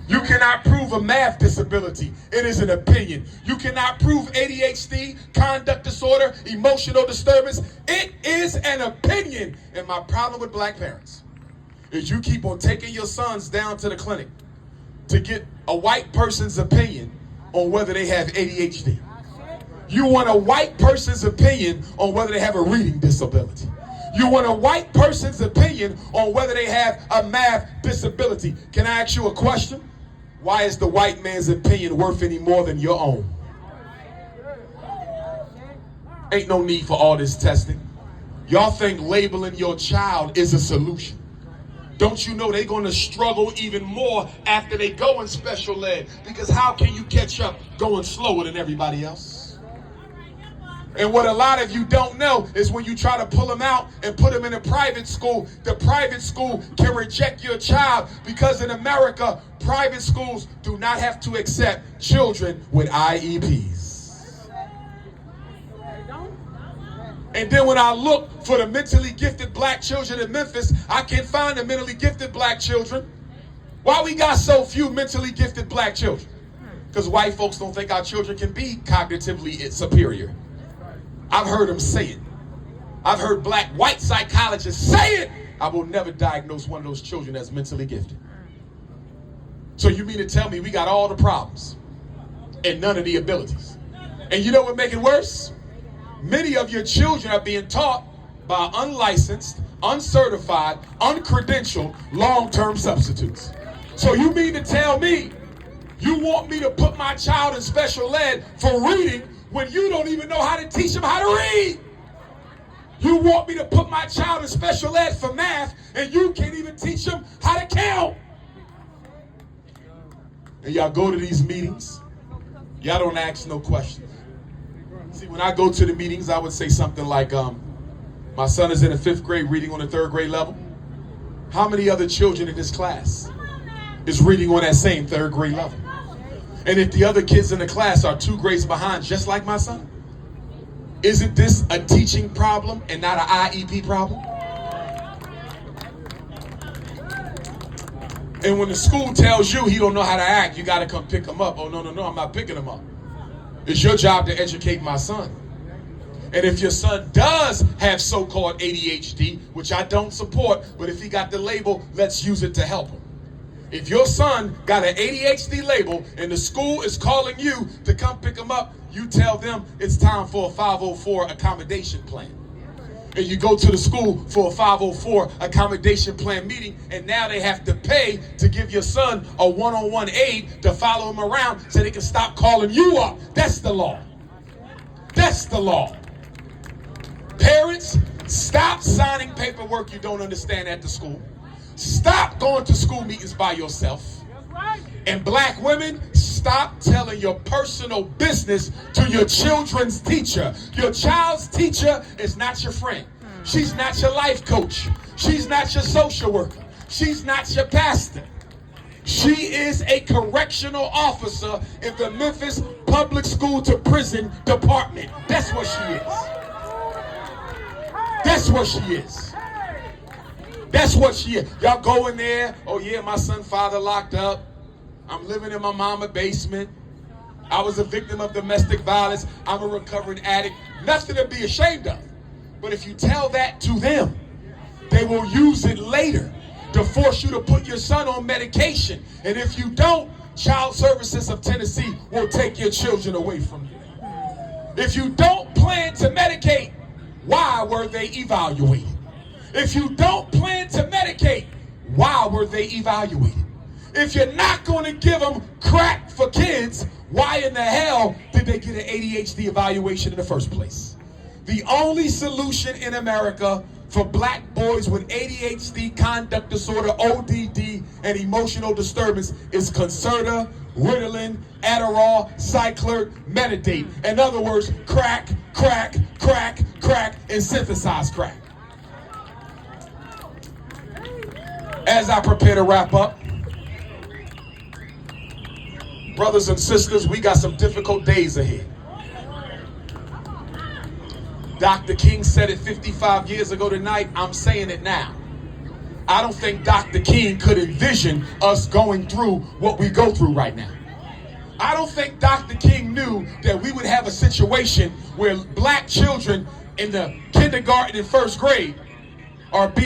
You cannot prove a math disability. It is an opinion. You cannot prove ADHD, conduct disorder, emotional disturbance. It is an opinion. And my problem with black parents is you keep on taking your sons down to the clinic to get a white person's opinion on whether they have ADHD. You want a white person's opinion on whether they have a reading disability. You want a white person's opinion on whether they have a math disability. Can I ask you a question? Why is the white man's opinion worth any more than your own? Ain't no need for all this testing. Y'all think labeling your child is a solution. Don't you know they're going to struggle even more after they go in special ed? Because how can you catch up going slower than everybody else? And what a lot of you don't know is when you try to pull them out and put them in a private school, the private school can reject your child because in America, private schools do not have to accept children with IEPs. And then when I look for the mentally gifted black children in Memphis, I can't find the mentally gifted black children. Why we got so few mentally gifted black children? Because white folks don't think our children can be cognitively superior. I've heard them say it. I've heard black white psychologists say it. I will never diagnose one of those children as mentally gifted. So you mean to tell me we got all the problems and none of the abilities? And you know what make it worse? Many of your children are being taught by unlicensed, uncertified, uncredentialed, long-term substitutes. So you mean to tell me you want me to put my child in special ed for reading when you don't even know how to teach them how to read? You want me to put my child in special ed for math and you can't even teach them how to count? And y'all go to these meetings, y'all don't ask no questions. See, when I go to the meetings, I would say something like, my son is in the 5th grade reading on the 3rd grade level. How many other children in this class is reading on that same 3rd grade level? And if the other kids in the class are 2 grades behind, just like my son, isn't this a teaching problem and not an IEP problem? And when the school tells you he don't know how to act, you got to come pick him up. Oh, no, I'm not picking him up. It's your job to educate my son. And if your son does have so-called ADHD, which I don't support, but if he got the label, let's use it to help him. If your son got an ADHD label and the school is calling you to come pick him up, you tell them it's time for a 504 accommodation plan. And you go to the school for a 504 accommodation plan meeting, and now they have to pay to give your son a one-on-one aide to follow him around so they can stop calling you up. That's the law. That's the law. Parents, stop signing paperwork you don't understand at the school. Stop going to school meetings by yourself. And black women, stop telling your personal business to your children's teacher. Your child's teacher is not your friend. She's not your life coach. She's not your social worker. She's not your pastor. She is a correctional officer in the Memphis Public School to Prison Department. That's what she is. That's what she is. That's what she is. Y'all go in there, oh yeah, my son's father locked up. I'm living in my mama's basement. I was a victim of domestic violence. I'm a recovering addict. Nothing to be ashamed of. But if you tell that to them, they will use it later to force you to put your son on medication. And if you don't, Child Services of Tennessee will take your children away from you. If you don't plan to medicate, why were they evaluated? If you don't plan to medicate, why were they evaluated? If you're not going to give them crack for kids, why in the hell did they get an ADHD evaluation in the first place? The only solution in America for black boys with ADHD, conduct disorder, ODD, and emotional disturbance is Concerta, Ritalin, Adderall, Cycler, Meditate. In other words, crack, crack, crack, crack, and synthesize crack. As I prepare to wrap up, brothers and sisters, we got some difficult days ahead. Dr. King said it 55 years ago tonight. I'm saying it now. I don't think Dr. King could envision us going through what we go through right now. I don't think Dr. King knew that we would have a situation where black children in the kindergarten and first grade are being